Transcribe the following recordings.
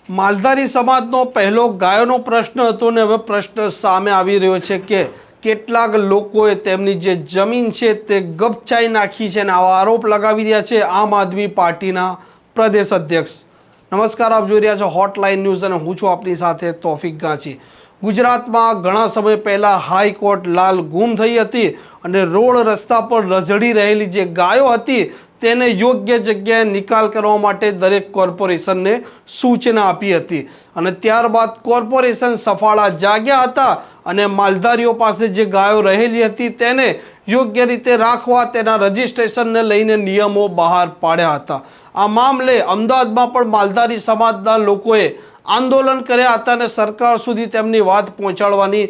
માલધારી સમાજનો પહેલો ગાયોનો પ્રશ્ન હતો ને હવે પ્રશ્ન સામે આવી રહ્યો છે કે કેટલાક લોકોએ તેમની જે જમીન છે તે ગપચાઈ નાખી છે અને આવા આરોપ લગાવી રહ્યા છે આમ આદમી પાર્ટીના પ્રદેશ અધ્યક્ષ. નમસ્કાર, આપ જોઈ રહ્યા છો હોટલાઇન ન્યૂઝ અને હું છું આપની સાથે તોફિક ગાંચી. ગુજરાતમાં ઘણા સમય પહેલાં હાઈકોર્ટ લાલ ગુમ થઈ હતી અને રોડ રસ્તા પર રઝળી રહેલી જે ગાયો હતી તેને યોગ્ય જગ્યાએ નિકાલ કરવા માટે દરેક કોર્પોરેશનને સૂચના આપી હતી અને ત્યારબાદ કોર્પોરેશન સફાળા જાગ્યા હતા અને માલધારીઓ પાસે જે ગાયો રહેલી હતી તેને યોગ્ય રીતે રાખવા તેના રજિસ્ટ્રેશનને લઈને નિયમો બહાર પાડ્યા હતા. આ મામલે અમદાવાદમાં પણ માલધારી સમાજના લોકોએ આંદોલન કર્યા હતા અને સરકાર સુધી તેમની વાત પહોંચાડવાની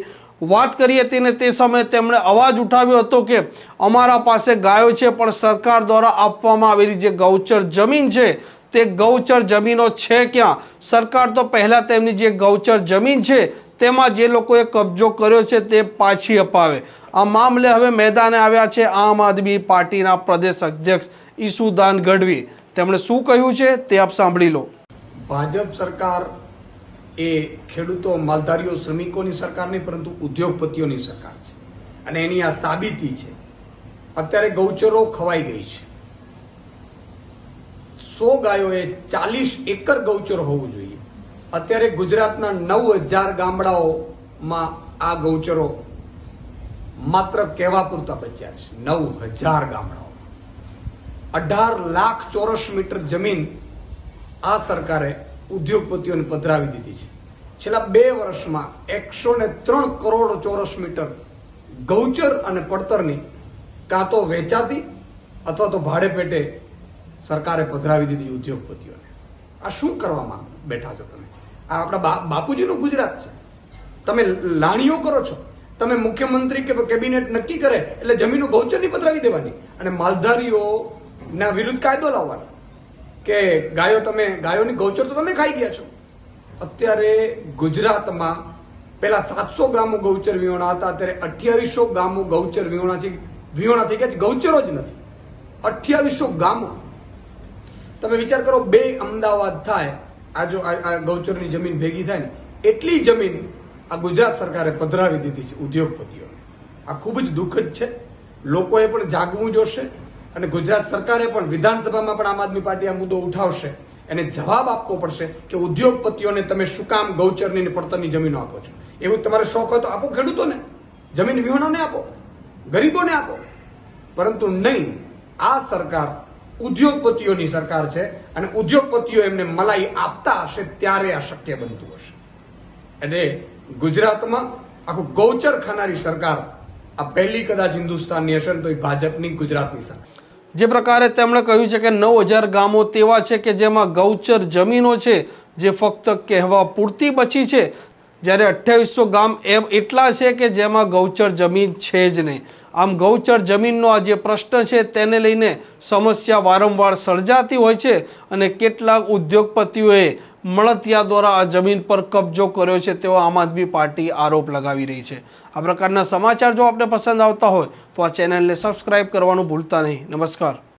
વાત કરી હતી ને તે સમયે તેમણે અવાજ ઉઠાવ્યો હતો કે અમારા પાસે ગાયો છે પણ સરકાર દ્વારા આપવામાં આવેલી જે ગૌચર જમીન છે તે ગૌચર જમીનો છે ક્યાં? સરકાર તો પહેલાં તેમની જે ગૌચર જમીન છે તેમાં જે લોકોએ કબજો કર્યો છે તે પાછી અપાવે. આ મામલે હવે મેદાને આવ્યા છે આમ આદમી પાર્ટીના પ્રદેશ અધ્યક્ષ ઈસુદાન ગઢવી. તેમણે શું કહ્યું છે તે આપ સાંભળી લો. ભાજપ સરકાર એ ખેડૂતો, માલધારીઓ, શ્રમિકોની સરકાર નહીં પરંતુ ઉદ્યોગપતિઓની સરકાર છે અને એની આ સાબિતી છે. અત્યારે ગૌચરો ખવાઈ ગઈ છે. 100 ગાયોએ 40 એકર ગૌચર હોવું જોઈએ. અત્યારે ગુજરાતના 9000 ગામડાઓમાં આ ગૌચરો માત્ર કહેવા પૂરતા બચ્યા છે. 9000 ગામડાઓમાં 18 લાખ ચોરસ મીટર જમીન આ સરકારે ઉદ્યોગપતિઓને પધરાવી દીધી છે. છેલ્લા 2 વર્ષમાં 103 કરોડ ચોરસ મીટર ગૌચર અને પડતરની કાં તો વેચાતી અથવા તો ભાડે પેટે સરકારે પધરાવી દીધી ઉદ્યોગપતિઓને. આ શું કરવામાં બેઠા છો તમે? આ આપણા બાપુજીનું ગુજરાત છે. તમે લાણીઓ કરો છો. તમે મુખ્યમંત્રી કે કેબિનેટ નક્કી કરે એટલે જમીનો ગૌચરની પધરાવી દેવાની અને માલધારીઓના વિરુદ્ધ કાયદો લાવવાનો કે ગાયોની ગૌચર તો તમે ખાઈ ગયા છો. અત્યારે ગુજરાતમાં પહેલા 700 ગામો ગૌચર વિહોણા હતા, અત્યારે 2800 ગામો ગૌચર વિહોણા થઈ ગયા છે. ગૌચરો જ નથી, 2800 ગામો. તમે વિચાર કરો, 2 અમદાવાદ થાય આ ગૌચરની જમીન ભેગી થાય ને એટલી જમીન આ ગુજરાત સરકારે પધરાવી દીધી છે ઉદ્યોગપતિઓને. આ ખૂબ જ દુઃખદ છે. લોકોએ પણ જાગવું જોશે અને ગુજરાત સરકારે પણ વિધાનસભામાં પણ આમ આદમી પાર્ટી આ મુદ્દો ઉઠાવશે. એને જવાબ આપવો પડશે કે ઉદ્યોગપતિઓને તમે શું કામ ગૌચરની ને પડતરની જમીનો આપો છો? એવું તમારે શોખ હોય તો આપો ખેડૂતોને, જમીન વિહોણાને આપો, ગરીબોને આપો, પરંતુ નહીં. આ સરકાર ઉદ્યોગપતિઓની સરકાર છે અને ઉદ્યોગપતિઓ એમને મલાઈ આપતા હશે ત્યારે આ શક્ય બનતું હશે. એટલે ગુજરાતમાં આખું ગૌચર ખાનારી સરકાર આ પહેલી કદાચ હિન્દુસ્તાનની હશે તો એ ભાજપની ગુજરાતની સરકાર. જે પ્રકારે તેમણે કહ્યું છે કે 9000 ગામો તેવા છે કે જેમાં ગૌચર જમીનો છે જે ફક્ત કહેવા પૂરતી બચી છે, જ્યારે 2800 ગામ એટલા છે કે જેમાં ગૌચર જમીન છે જ નહીં. આમ ગૌચર જમીનનો આ જે પ્રશ્ન છે તેને લઈને સમસ્યા વારંવાર સર્જાતી હોય છે અને કેટલાક ઉદ્યોગપતિઓએ મળતિયા દ્વારા આ જમીન પર કબજો કર્યો છે તેવો આમ આદમી પાર્ટી આરોપ લગાવી રહી છે. આ પ્રકારના સમાચાર જો આપને પસંદ આવતા હોય તો આ ચેનલને સબસ્ક્રાઇબ કરવાનું ભૂલતા નહીં. નમસ્કાર.